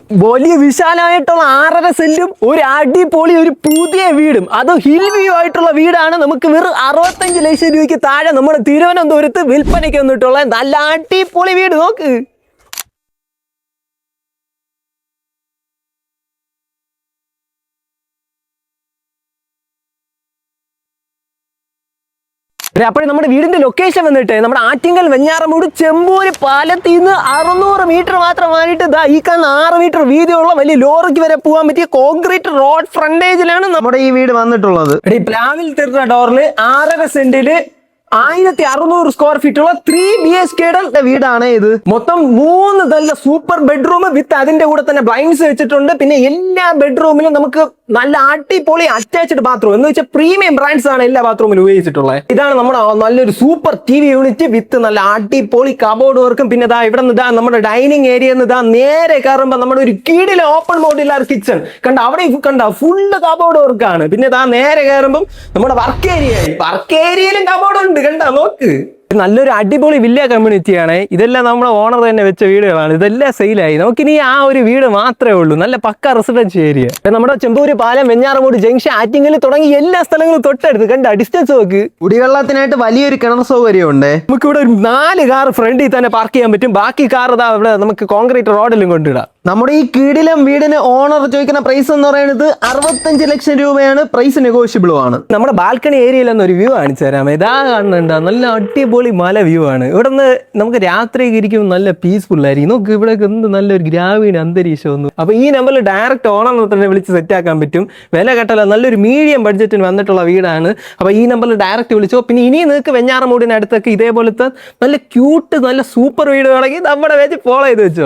വലിയ വിശാലമായിട്ടുള്ള 6.5 സെന്റും ഒരു അടിപൊളി ഒരു പുതിയ വീടും, അത് ഹിൽ വ്യൂ ആയിട്ടുള്ള വീടാണ്. നമുക്ക് വെറും 65 ലക്ഷം രൂപയ്ക്ക് താഴെ നമ്മുടെ തിരുവനന്തപുരത്ത് വിൽപ്പനയ്ക്ക് വന്നിട്ടുള്ള നല്ല അടിപൊളി വീട്. നോക്ക്. അപ്പോൾ നമ്മുടെ വീടിന്റെ ലൊക്കേഷൻ വന്നിട്ട് നമ്മുടെ ആറ്റിങ്ങൽ വെഞ്ഞാറമൂട് ചെമ്പൂര് പാലത്തിൽ നിന്ന് 600 മീറ്റർ മാത്രം മാറിയിട്ട് ഈ കാണുന്ന 6 മീറ്റർ വീതിയുള്ള വലിയ ലോറിക്ക് വരെ പോകാൻ പറ്റിയ കോൺക്രീറ്റ് റോഡ് ഫ്രണ്ടേജിലാണ് നമ്മുടെ ഈ വീട് വന്നിട്ടുള്ളത്. പ്ലാവിൽ തീർന്ന ഡോറിൽ 6.5 സെന്റില് 1600 സ്ക്വയർ ഫീറ്റ് ഉള്ള 3 BHK വീടാണ് ഇത്. മൊത്തം 3 നല്ല സൂപ്പർ ബെഡ്റൂം വിത്ത് അതിന്റെ കൂടെ തന്നെ ബ്ലൈൻഡ്സ് വെച്ചിട്ടുണ്ട്. പിന്നെ എല്ലാ ബെഡ്റൂമിലും നമുക്ക് നല്ല അടിപൊളി അറ്റാച്ച്ഡ് ബാത്റൂം എന്ന് വെച്ചാൽ പ്രീമിയം ബ്രാൻഡ്സ് ആണ് എല്ലാ ബാത്റൂമിലും ഉപയോഗിച്ചിട്ടുള്ളത്. ഇതാണ് നമ്മുടെ നല്ലൊരു സൂപ്പർ TV യൂണിറ്റ് വിത്ത് നല്ല അടിപൊളി കബോർഡ് വർക്കും. പിന്നെ ഇവിടെ നിന്ന് നമ്മുടെ ഡൈനിങ് ഏരിയ നേരെ കയറുമ്പോൾ നമ്മുടെ ഒരു കീഴിലെ ഓപ്പൺ മോഡുലാർ കിച്ചൺ കണ്ട, അവിടെ കണ്ട ഫുള്ള് കബോർഡ് വർക്കാണ്. പിന്നെ നേരെ കയറുമ്പോൾ നമ്മുടെ വർക്ക് ഏരിയയിലും കബോർഡ് ഉണ്ട്. കണ്ട, നോക്ക്. നല്ലൊരു അടിപൊളി വില്ല കമ്മ്യൂണിറ്റിയാണ്. ഇതെല്ലാം നമ്മുടെ ഓണർ തന്നെ വെച്ച വീടുകളാണ്. ഇതെല്ലാം സെയിലായി. നമുക്കിനി ആ ഒരു വീട് മാത്രമേ ഉള്ളൂ. നല്ല പക്ക റെസിഡൻഷ്യൽ ഏരിയ. നമ്മുടെ ചെമ്പൂര് പാലം, വെഞ്ഞാറമൂട് ജംഗ്ഷൻ, ആറ്റിങ്ങൽ തുടങ്ങി എല്ലാ സ്ഥലങ്ങളും തൊട്ടടുത്ത്. കണ്ട, ഡിസ്റ്റൻസ് നോക്ക്. കുടിവെള്ളത്തിനായിട്ട് വലിയൊരു കിണർ സൗകര്യം ഉണ്ട്. നമുക്ക് ഇവിടെ ഒരു 4 കാർ ഫ്രണ്ടിൽ തന്നെ പാർക്ക് ചെയ്യാൻ പറ്റും. ബാക്കി കാർ ഇവിടെ നമുക്ക് കോൺക്രീറ്റ് റോഡിലും കൊണ്ടിടാം. നമ്മുടെ ഈ കീടിലം വീടിന് ഓണർ ചോദിക്കുന്ന പ്രൈസ് എന്ന് പറയുന്നത് 65 ലക്ഷം രൂപയാണ്. പ്രൈസ് നെഗോഷ്യബിളും ആണ്. നമ്മുടെ ബാൽക്കണി ഏരിയയിൽ ഒരു വ്യൂ കാണിച്ചു തരാം. ഇതാ കാണുന്നുണ്ട്, നല്ല അടിപൊളി മല വ്യൂ ആണ്. ഇവിടെ നിന്ന് നമുക്ക് രാത്രിയൊക്കെ ഇരിക്കുമ്പോൾ നല്ല പീസ്ഫുൾ ആയിരിക്കും. നോക്ക്, ഇവിടെ എന്ത് നല്ലൊരു ഗ്രാമീണ അന്തരീക്ഷം ഒന്നും. അപ്പൊ ഈ നമ്പറിൽ ഡയറക്റ്റ് ഓണറിനെ തന്നെ വിളിച്ച് സെറ്റ് ആക്കാൻ പറ്റും. വില കേട്ടല്ല, നല്ലൊരു മീഡിയം ബഡ്ജറ്റിന് വന്നിട്ടുള്ള വീടാണ്. അപ്പൊ ഈ നമ്പറിൽ ഡയറക്റ്റ് വിളിച്ചോ. പിന്നെ ഇനി നിങ്ങൾക്ക് വെഞ്ഞാറമൂടിനടുത്തൊക്കെ ഇതേപോലത്തെ നല്ല ക്യൂട്ട് നല്ല സൂപ്പർ വീട് വേണമെങ്കിൽ നമ്മുടെ പേജ് ഫോളോ ചെയ്ത് വെച്ചോ.